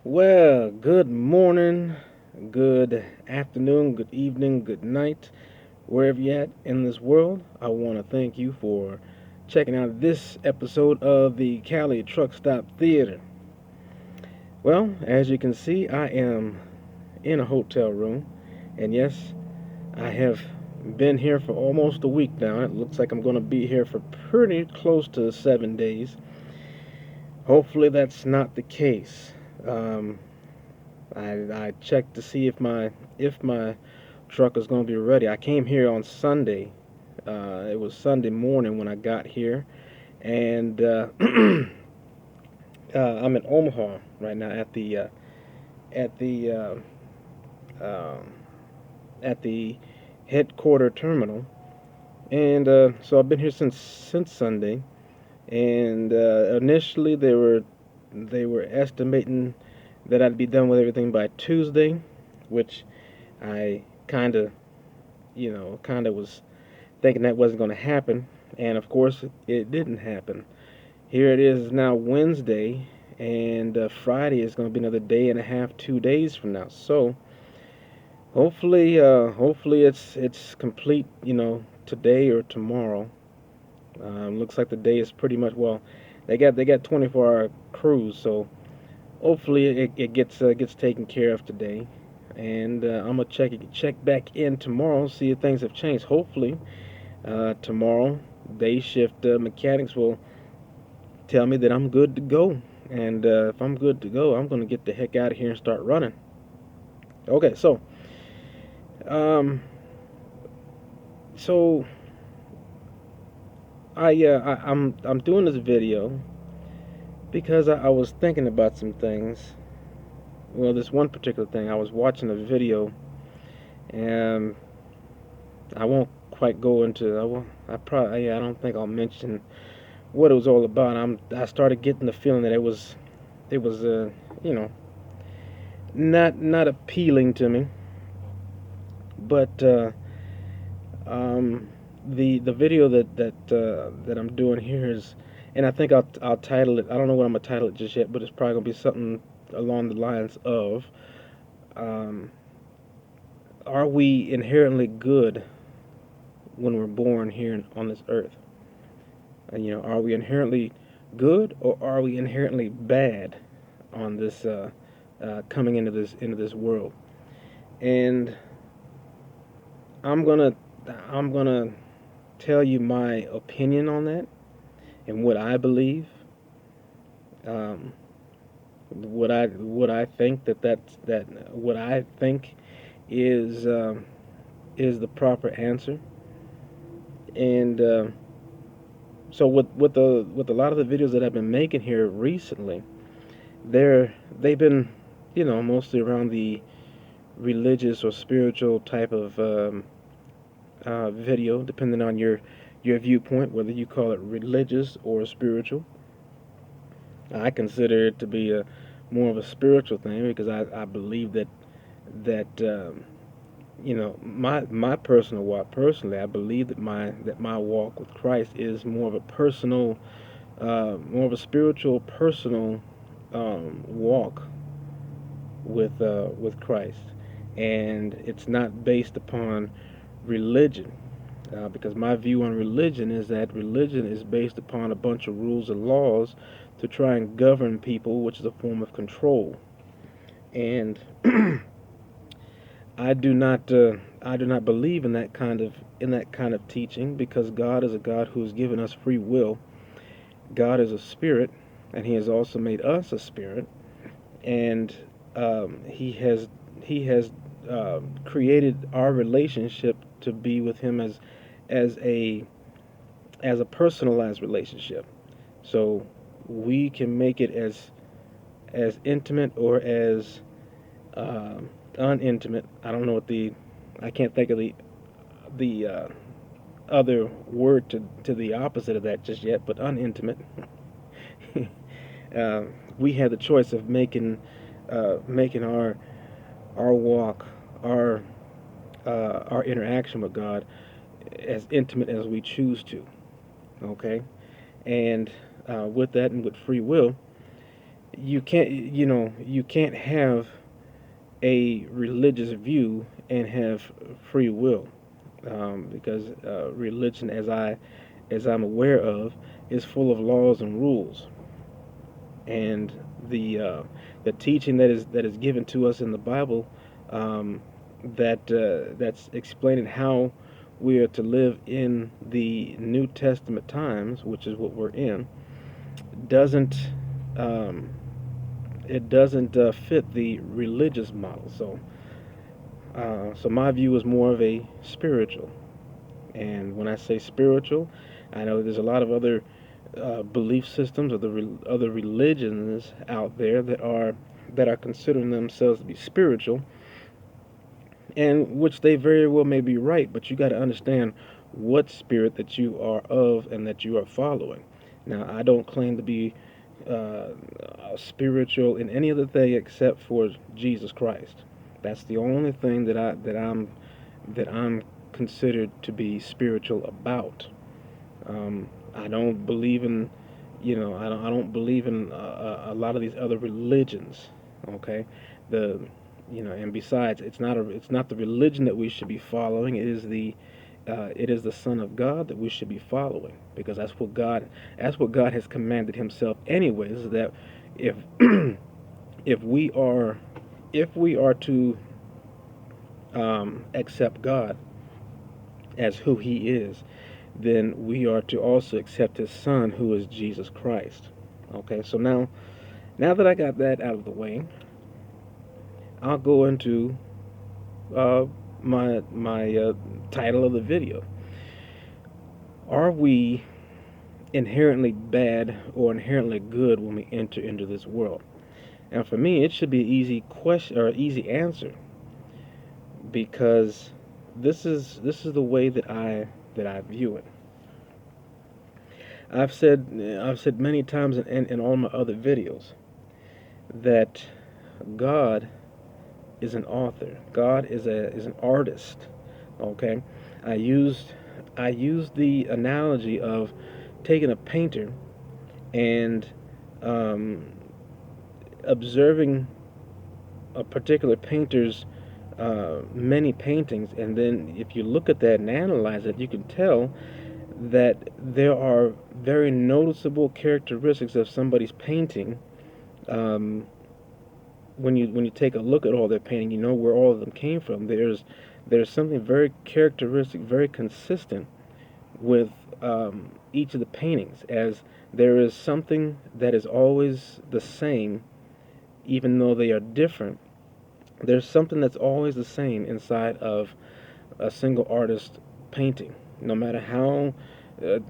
Well, good morning, good afternoon, good evening, good night, wherever you're at in this world. I want to thank you for checking out this episode of the Cali Truck Stop Theater. Well, as you can see, I am in a hotel room, and yes, I have been here for almost a week now. It looks like I'm going to be here for pretty close to 7 days. Hopefully, that's not the case. Um, I checked to see if my truck is going to be ready. I came here on Sunday. It was Sunday morning when I got here, and I'm in Omaha right now at the um, at the headquarter terminal, and so I've been here since Sunday. And initially they were estimating that I'd be done with everything by Tuesday, which I kind of was thinking that wasn't going to happen, and of course it didn't happen. Here it is now Wednesday, and Friday is going to be another day and a half, 2 days from now. So hopefully it's complete, today or tomorrow. Looks like the day is pretty much well. They got 24-hour crews, so hopefully it gets taken care of today. And I'm gonna check back in tomorrow, see if things have changed. Hopefully, tomorrow day shift mechanics will tell me that I'm good to go. And if I'm good to go, I'm gonna get the heck out of here and start running. Okay, um, so I'm doing this video because I was thinking about some things. Well, this one particular thing, I was watching a video, and I won't quite go into. I don't think I'll mention what it was all about. I started getting the feeling that it was you know, not appealing to me. But um, the video that I'm doing here is, and I think I'll title it. I don't know what I'm gonna title it just yet, but it's probably gonna be something along the lines of, um, "Are we inherently good when we're born here on this earth? And, are we inherently good, or are we inherently bad on this coming into this world?" And I'm gonna I'm gonna tell you my opinion on that and what I believe. Um, what I think that what I think is is the proper answer. And so with a lot of the videos that I've been making here recently, they've been, mostly around the religious or spiritual type of video, depending on your viewpoint, whether you call it religious or spiritual. I consider it to be a more of a spiritual thing because I believe that my personal walk, personally, I believe that my walk with Christ is more of a personal, more of a spiritual, personal walk with Christ, and it's not based upon religion. Because my view on religion is that religion is based upon a bunch of rules and laws to try and govern people, which is a form of control. And I do not believe in that kind of teaching, because God is a God who has given us free will. God is a spirit, and He has also made us a spirit, and He has created our relationship to be with Him as a as a personalized relationship. So we can make it as intimate or as unintimate. I don't know what I can't think of the other word to the opposite of that just yet, but unintimate. uh, we have the choice of making our walk, our interaction with God as intimate as we choose to. Okay, and with that and with free will, you can't have a religious view and have free will, because religion, as I'm aware of, is full of laws and rules, and the uh, the teaching that is given to us in the Bible, um, that's explaining how we are to live in the New Testament times, which is what we're in, doesn't um, it doesn't fit the religious model. So my view is more of a spiritual. And when I say spiritual, I know there's a lot of other belief systems or other religions out there that are considering themselves to be spiritual, and which they very well may be right. But you got to understand what spirit that you are of and that you are following. Now, I don't claim to be uh, spiritual in any other thing except for Jesus Christ. That's the only thing that I'm considered to be spiritual about. I don't believe in, I don't believe in a lot of these other religions. Okay, the, and besides, it's not the religion that we should be following. It is the Son of God that we should be following, because that's what God has commanded Himself, anyways. That if if we are if we are to accept God as who He is, then we are to also accept His Son, who is Jesus Christ. Okay, so now that I got that out of the way, I'll go into uh, my title of the video. Are we inherently bad or inherently good when we enter into this world? And for me, it should be an easy question or easy answer, because this is the way that I view it. I've said many times in all my other videos that God is an author. God is an artist. Okay, I used I used the analogy of taking a painter and um, observing a particular painter's many paintings, and then if you look at that and analyze it, you can tell that there are very noticeable characteristics of somebody's painting. Um, when you take a look at all their painting, you know where all of them came from. There's something very characteristic, very consistent with each of the paintings, as there is something that is always the same, even though they are different. There's something that's always the same inside of a single artist painting, no matter how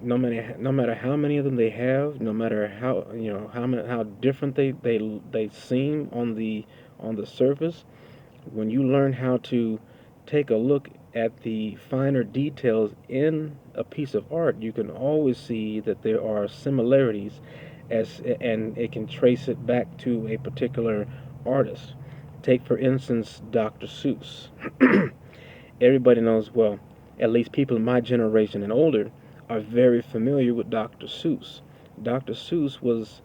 many of them they have, no matter how different they seem on the surface. When you learn how to take a look at the finer details in a piece of art, you can always see that there are similarities, and it can trace it back to a particular artist. Take, for instance, Dr. Seuss. Everybody knows, well, at least people in my generation and older are very familiar with Dr. Seuss. Dr. Seuss was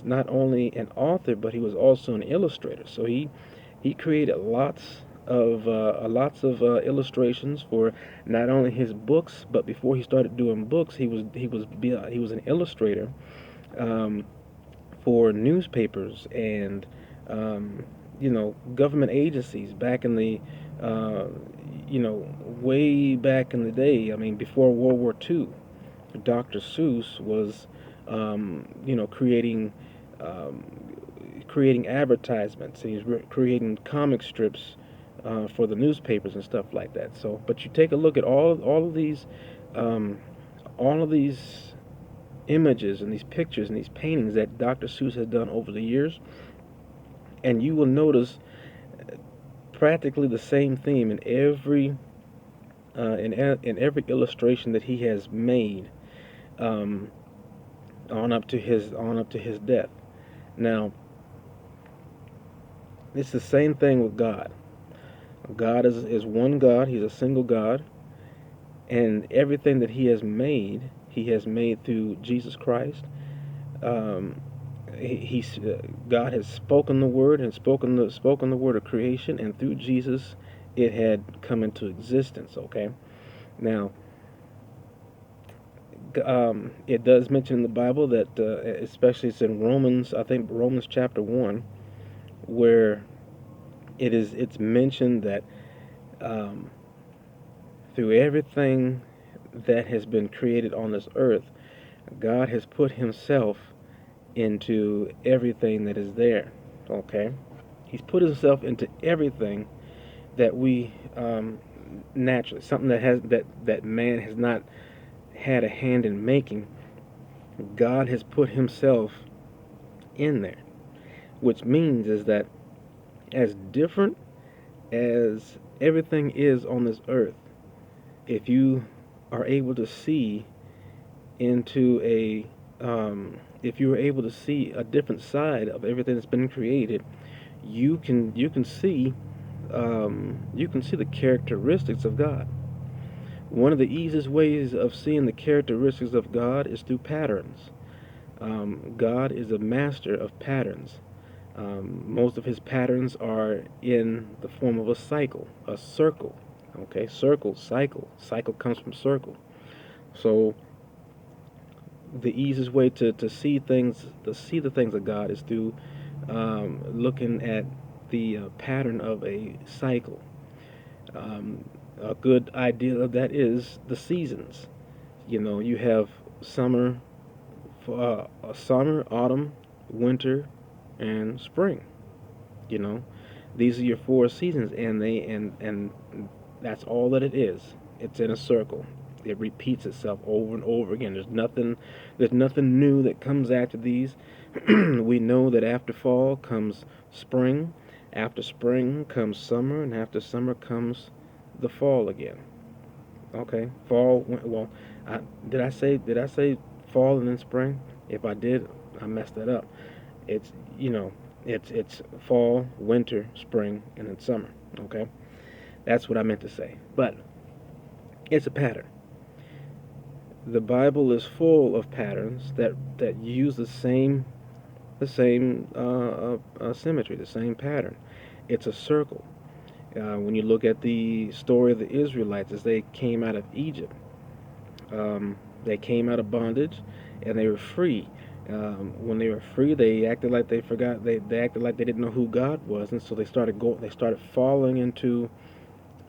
not only an author, but he was also an illustrator. So he created lots of illustrations for not only his books, but before he started doing books, he was an illustrator, um, for newspapers and government agencies back in the uh, way back in the day. I mean, before World War II, Dr. Seuss was um, creating advertisements. He's creating comic strips for the newspapers and stuff like that. So, but you take a look at um, all of these images and these pictures and these paintings that Dr. Seuss has done over the years, and you will notice practically the same theme in every illustration that he has made, um, on up to his death. Now, it's the same thing with God. God is one God. He's a single God, and everything that He has made through Jesus Christ. Um, God has spoken the word and spoken the word of creation, and through Jesus, it had come into existence. Okay, now it does mention in the Bible that, especially it's in Romans, I think Romans chapter 1, where it's mentioned that um, through everything that has been created on this earth, God has put Himself into everything that is there. Okay, He's put Himself into everything that we naturally, something that man has not had a hand in making. God has put Himself in there, which means is that as different as everything is on this earth, if you are able to see into if you are able to see a different side of everything that's been created, you can see the characteristics of God. One of the easiest ways of seeing the characteristics of God is through patterns. God is a master of patterns. Most of His patterns are in the form of a cycle, a circle. Okay, circle, cycle. Cycle comes from circle. So the easiest way to see things, to see the things of God, is through looking at the pattern of a cycle. Um, a good idea of that is the seasons. You know, you have summer, autumn, winter, and spring. You know, these are your four seasons, and and that's all that it is. It's in a circle. It repeats itself over and over again. There's nothing new that comes after these. We know that after fall comes spring, after spring comes summer, and after summer comes the fall again. Okay, fall. Well, did I say fall and then spring? If I did, I messed that up. It's you know, it's fall, winter, spring, and then summer. Okay, that's what I meant to say. But it's a pattern. The Bible is full of patterns that use the same symmetry, the same pattern. It's a circle. When you look at the story of the Israelites as they came out of Egypt, they came out of bondage, and they were free. When they were free, they acted like they forgot. They acted like they didn't know who God was, and so They started falling into.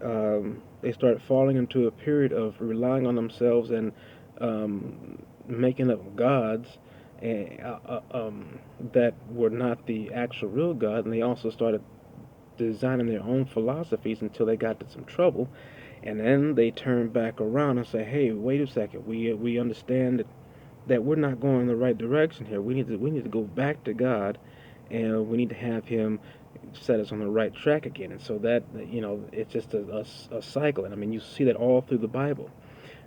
They started falling into a period of relying on themselves and making up gods, and that were not the actual real God. And they also started designing their own philosophies until they got into some trouble, and then they turned back around and say, "Hey, wait a second. We understand that we're not going in the right direction here. We need to go back to God, and we need to have Him set us on the right track again." And so that it's just a cycle. And I mean, you see that all through the Bible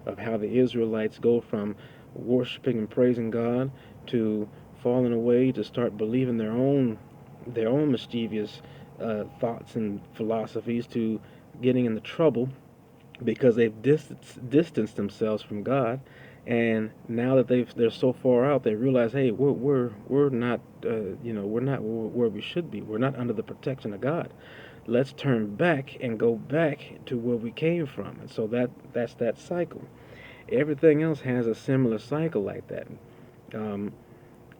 of how the Israelites go from worshiping and praising God to falling away to start believing their own mischievous thoughts and philosophies, to getting into trouble because they've distanced themselves from God, and now that they're so far out, they realize, hey, we're not we're not where we should be. We're not under the protection of God. Let's turn back and go back to where we came from. And so that's that cycle. Everything else has a similar cycle like that. Um,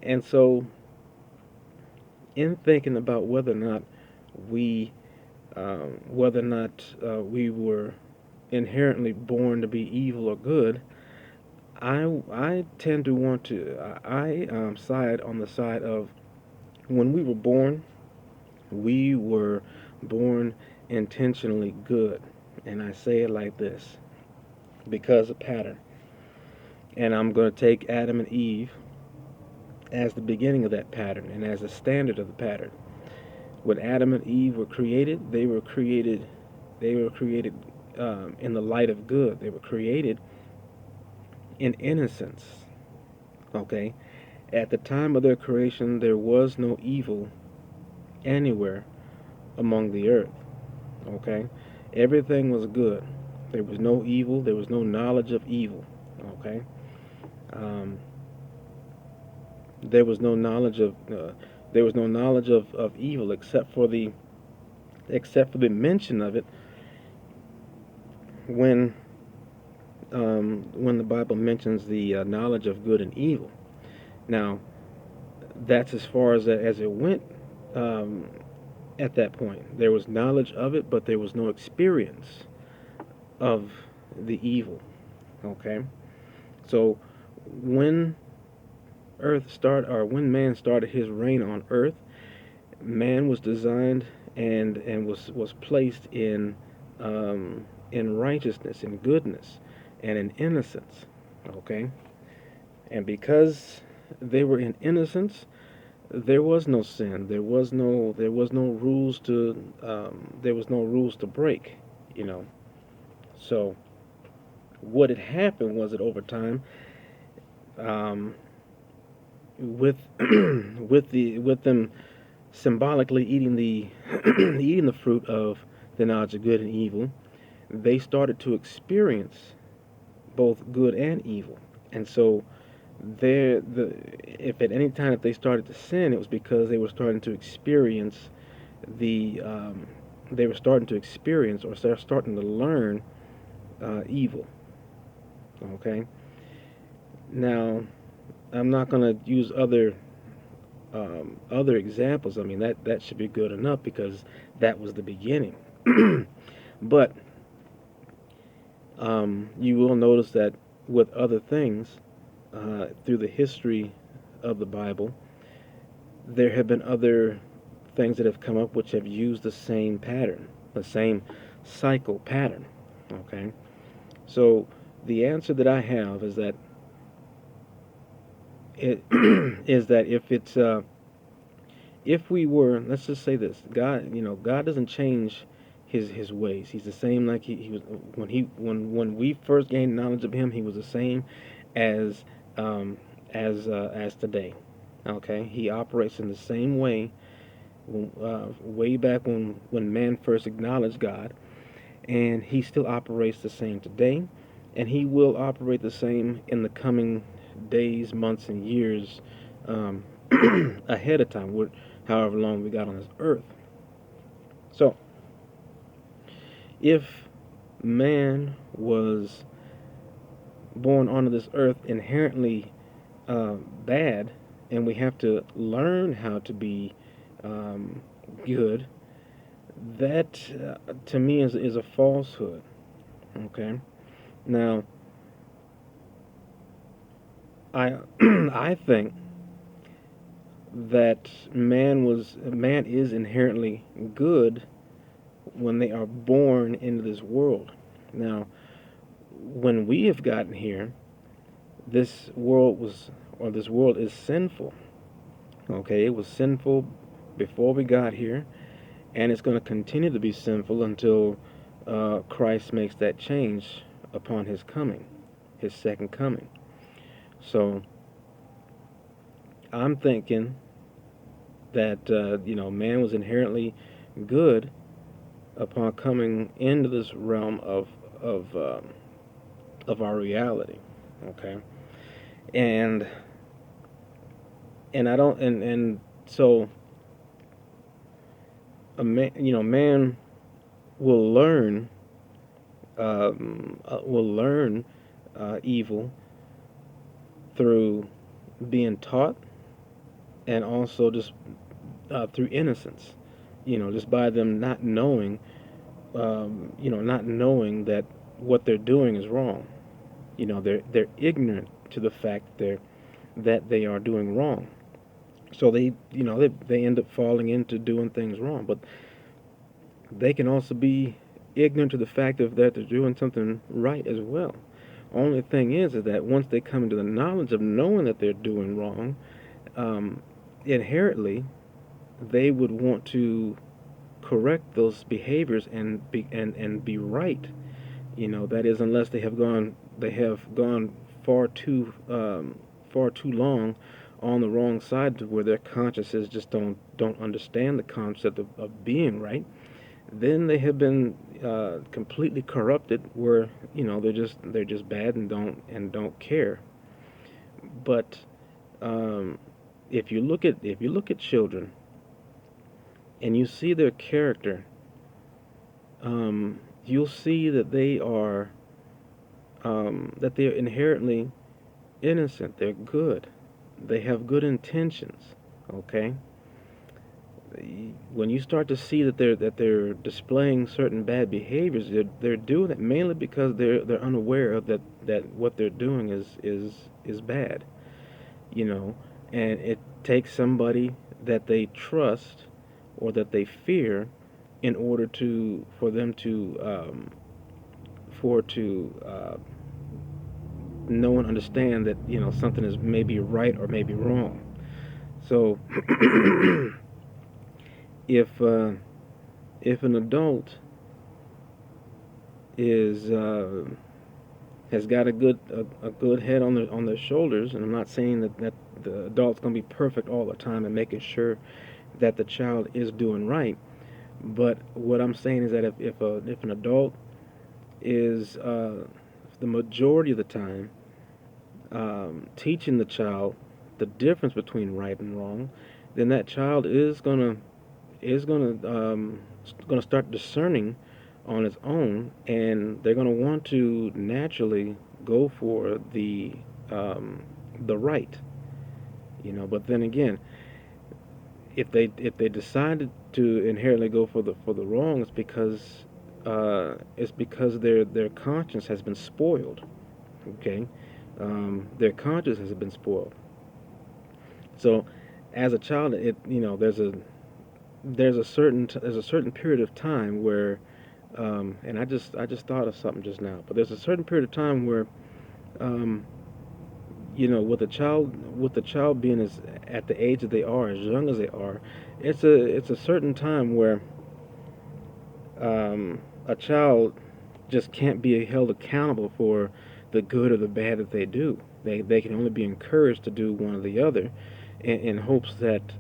and so, in thinking about we whether or not we were inherently born to be evil or good, I tend to want to side on the side of, when we were born, we were born intentionally good, and I say it like this because of pattern. And I'm going to take Adam and Eve as the beginning of that pattern and as the standard of the pattern. When Adam and Eve were created, they were created in the light of good. They were created in innocence. Okay? At the time of their creation, there was no evil anywhere among the earth. Okay? Everything was good. There was no evil. There was no knowledge of evil. Okay? Um, there was no knowledge of evil except for the mention of it when when the Bible mentions the knowledge of good and evil. Now, that's as far as it went. Um, at that point, there was knowledge of it, but there was no experience of the evil. Okay, so when when man started his reign on earth, man was designed and was placed in righteousness, in goodness, and in innocence. Okay, and because they were in innocence, there was no sin. There was no rules to break. You know. So what had happened was that over time, um, with with them symbolically eating the eating the fruit of the knowledge of good and evil, they started to experience both good and evil. And so if at any time that they started to sin, it was because they were starting to experience the they were starting to experience or they're starting to learn evil. Okay. Now, I'm not going to use other examples. I mean that should be good enough because that was the beginning. But you will notice that with other things, through the history of the Bible, there have been other things that have come up which have used the same pattern, the same cycle pattern. Okay, so the answer that I have is that it is that if we were, let's just say this, God doesn't change his ways. He's the same like he was when we first gained knowledge of him. He was the same as as today. Okay, he operates in the same way way back when man first acknowledged God, and he still operates the same today, and he will operate the same in the coming days, months, and years um, ahead of time, however long we got on this earth. So, if man was born onto this earth inherently bad, and we have to learn how to be um, good, that to me is a falsehood. Okay. Now, I I think that man is inherently good when they are born into this world. Now, when we have gotten here, this world is sinful. Okay, it was sinful before we got here, and it's going to continue to be sinful until Christ makes that change upon his coming, his second coming. So I'm thinking that man was inherently good upon coming into this realm of our reality. Okay, and I don't and so man will learn evil through being taught and also just through innocence. Just by them not knowing, not knowing that what they're doing is wrong. They're ignorant to the fact that they are doing wrong. So they end up falling into doing things wrong. But they can also be ignorant to the fact of that they're doing something right as well. Only thing is that once they come into the knowledge of knowing that they're doing wrong, um, inherently they would want to correct those behaviors and be right. That is, unless they have gone far too long on the wrong side to where their consciences just don't understand the concept of being right. Then they have been completely corrupted, where they're just bad and don't care. But um, if you look at children and you see their character, you'll see that they're inherently innocent. They're good. They have good intentions. Okay. When you start to see that they're displaying certain bad behaviors, they're doing it mainly because they're unaware of that what they're doing is bad. You know, and it takes somebody that they trust or that they fear in order to for them to for to know and understand that something is maybe right or maybe wrong. So if if an adult is has got a good head on their shoulders, and I'm not saying that the adult's going to be perfect all the time and making sure that the child is doing right, but what I'm saying is that if an adult is the majority of the time teaching the child the difference between right and wrong, then that child is gonna start discerning on its own, and they're gonna want to naturally go for the right, But then again, if they decided to inherently go for the wrong, it's because their conscience has been spoiled. Okay, their conscience has been spoiled. So, as a child, there's a certain period of time where, and I just thought of something just now, but there's a certain period of time where, um, with the child being as at the age that they are, as young as they are, it's a certain time where a child just can't be held accountable for the good or the bad that they do. They can only be encouraged to do one or the other, in hopes that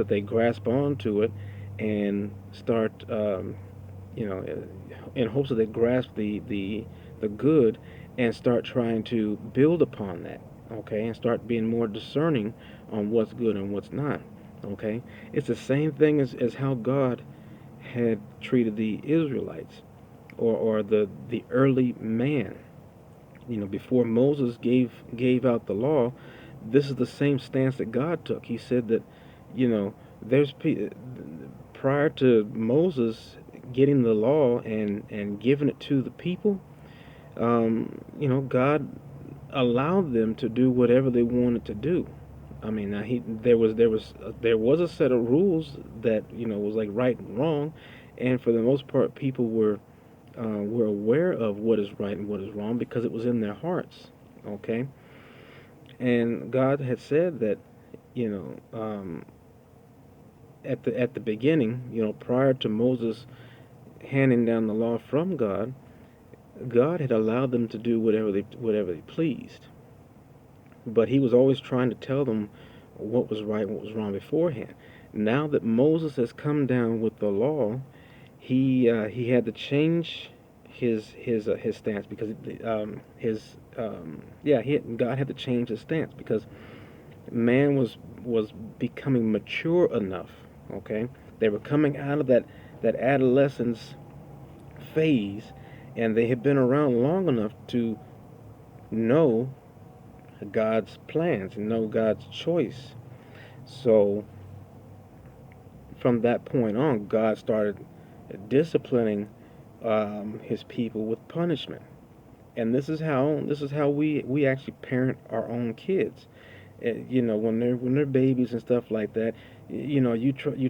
they grasp onto it and start, in hopes that they grasp the good and start trying to build upon that. Okay, and start being more discerning on what's good and what's not. Okay, it's the same thing as how God had treated the Israelites, or the early man. Before Moses gave out the law, this is the same stance that God took. He said that, you know, there's prior to Moses getting the law and giving it to the people, God allowed them to do whatever they wanted to do. I mean, now there was a set of rules that was like right and wrong, and for the most part, people were aware of what is right and what is wrong because it was in their hearts. Okay, and God had said that, you at the beginning, prior to Moses handing down the law from God, God had allowed them to do whatever they pleased, but He was always trying to tell them what was right and what was wrong beforehand. Now that Moses has come down with the law, he had to change his stance because God had to change his stance because man was becoming mature enough. Okay, they were coming out of that adolescence phase, and they had been around long enough to know God's plans and know God's choice. So from that point on, God started disciplining His people with punishment, and this is how we actually parent our own kids. When they're babies and stuff like that, you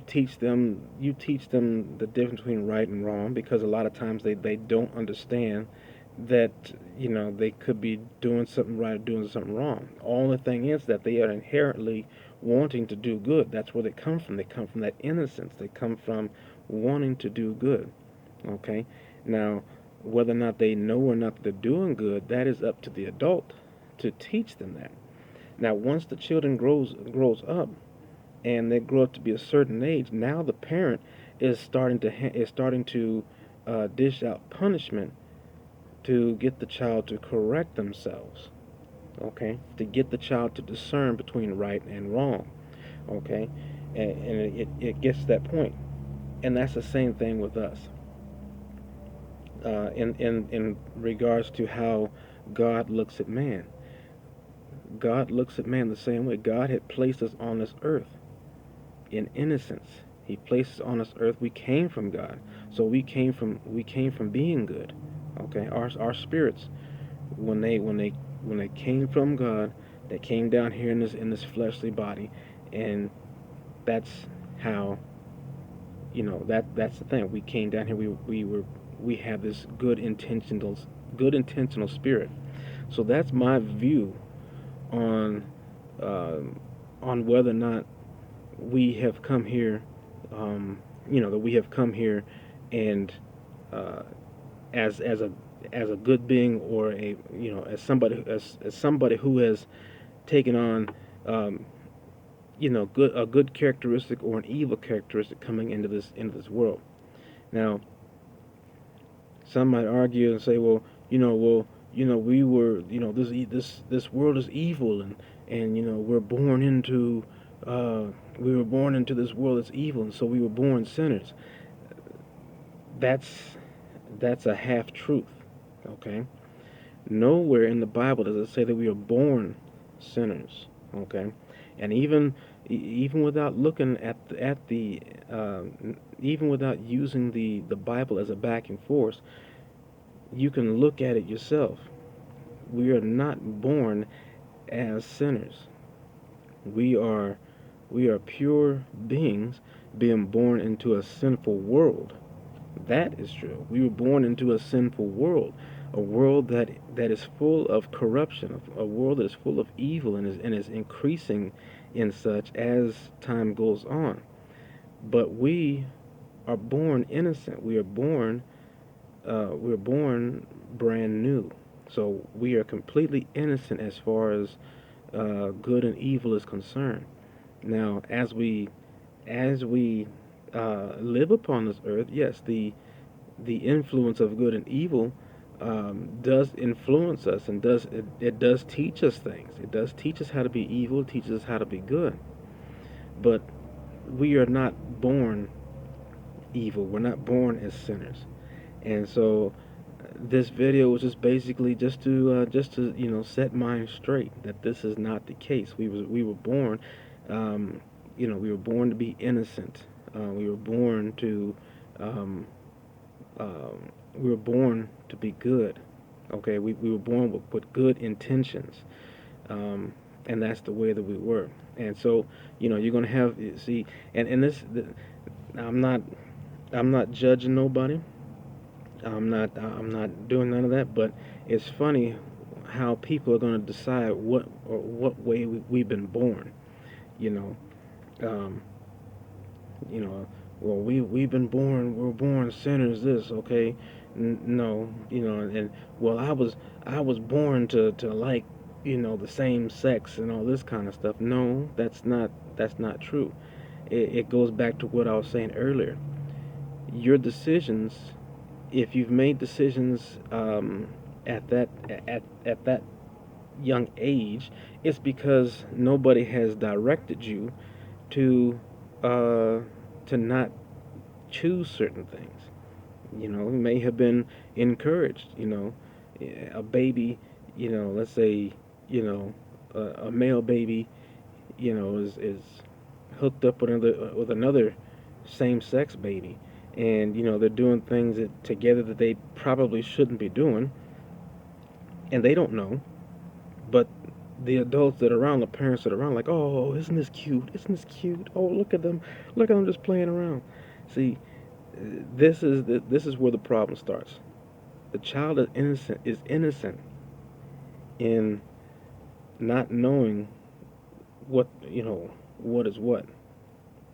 teach them the difference between right and wrong, because a lot of times they don't understand that they could be doing something right or doing something wrong. Only thing is that they are inherently wanting to do good. That's where they come from. They come from that innocence. They come from wanting to do good. Okay, now whether or not they know or not that they're doing good, that is up to the adult to teach them that. Now, once the children grows up and they grow up to be a certain age, now the parent is starting to dish out punishment to get the child to correct themselves. Okay, to get the child to discern between right and wrong. Okay, and it gets to that point, and that's the same thing with us. In regards to how God looks at man, God looks at man the same way. God had placed us on this earth in innocence. He placed us on this earth. We came from God, so we came from being good. Okay, our spirits, when they came from God, they came down here in this fleshly body, and that's how, that's the thing. We came down here. We have this good intentional spirit. So that's my view on um, on whether or not we have come here, that we have come here, and uh, as a good being, or as somebody who has taken on, um, a good characteristic or an evil characteristic coming into this world. Now, some might argue and say, well, we were, this world is evil, and we were born into this world that's evil, and so we were born sinners. That's a half truth. Okay, nowhere in the Bible does it say that we are born sinners. Okay, and even without looking uh, even without using the Bible as a backing force, you can look at it yourself. We are not born as sinners. We are we are pure beings being born into a sinful world. That is true. We were born into a sinful world, a world that is full of corruption, a world that is full of evil, and is increasing in such as time goes on. But we are born innocent. We are born brand new. So we are completely innocent as far as good and evil is concerned. Now, as we live upon this earth, yes, the influence of good and evil does influence us, and it does teach us things. It does teach us how to be evil. It teaches us how to be good. But we are not born evil. We're not born as sinners. And so this video was just basically just to set mine straight that this is not the case. We were born, um, we were born to be innocent. We were born to um, we were born to be good. Okay, we were born with good intentions, and that's the way that we were. And so, you're gonna have, see, and I'm not I'm not judging nobody. I'm not doing none of that. But it's funny how people are gonna decide what way we've been born. You know, um, you know, well, we've been born, we're born sinners. This, okay? No, and well, I was born to like, the same sex and all this kind of stuff. No, that's not true. It goes back to what I was saying earlier. Your decisions, if you've made decisions at that young age, it's because nobody has directed you to uh, to not choose certain things. You may have been encouraged. A baby. Let's say, a male baby. Is hooked up with another same-sex baby, and they're doing things together that they probably shouldn't be doing, and they don't know. But the adults that are around, the parents that are around, like, oh, isn't this cute? Isn't this cute? Oh, look at them just playing around. See, this is where the problem starts. The child is innocent in not knowing what is what.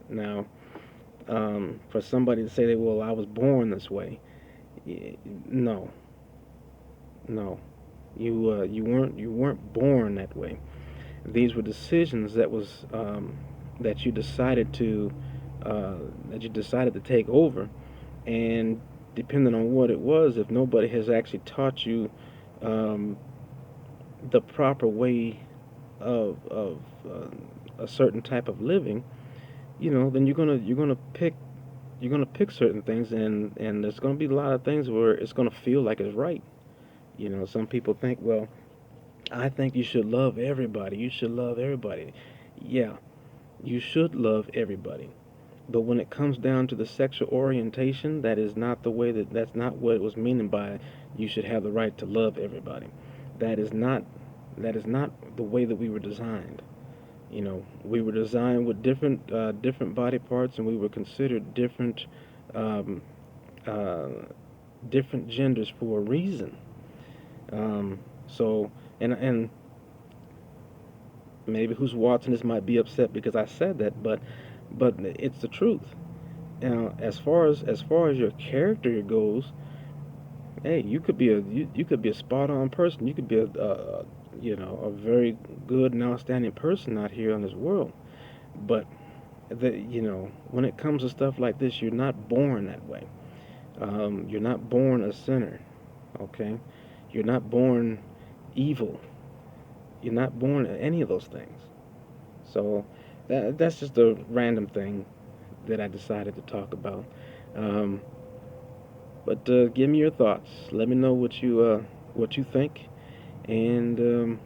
Now, for somebody to say that, well, I was born this way, no, no, you weren't born that way. These were decisions that you decided to uh, take over, and depending on what it was, if nobody has actually taught you um, the proper way of a certain type of living, then you're gonna pick certain things, and there's gonna be a lot of things where it's gonna feel like it's right. Some people think, well, I think you should love everybody. You should love everybody. Yeah, you should love everybody. But when it comes down to the sexual orientation, that's not what it was meaning by you should have the right to love everybody. That is not that is not the way that we were designed. We were designed with different body parts, and we were considered um, uh, different genders for a reason. So, and maybe who's watching this might be upset because I said that, but it's the truth. Now, as far as your character goes, hey, you could be a spot on person. You could be a very good and outstanding person out here on this world. But when it comes to stuff like this, you're not born that way. You're not born a sinner. Okay, you're not born evil. You're not born any of those things. So that's just a random thing that I decided to talk about. Um, but give me your thoughts. Let me know what you think, and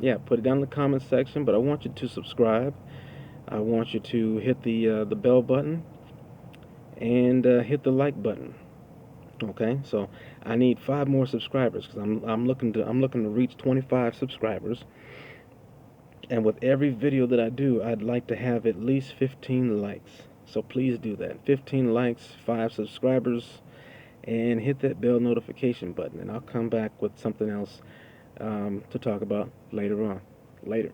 yeah, put it down in the comment section. But I want you to subscribe. I want you to hit the bell button and hit the like button. Okay, so I need 5 more subscribers because I'm looking to reach 25 subscribers. And with every video that I do, I'd like to have at least 15 likes. So please do that. 15 likes, 5 subscribers, and hit that bell notification button. And I'll come back with something else to talk about later on. Later.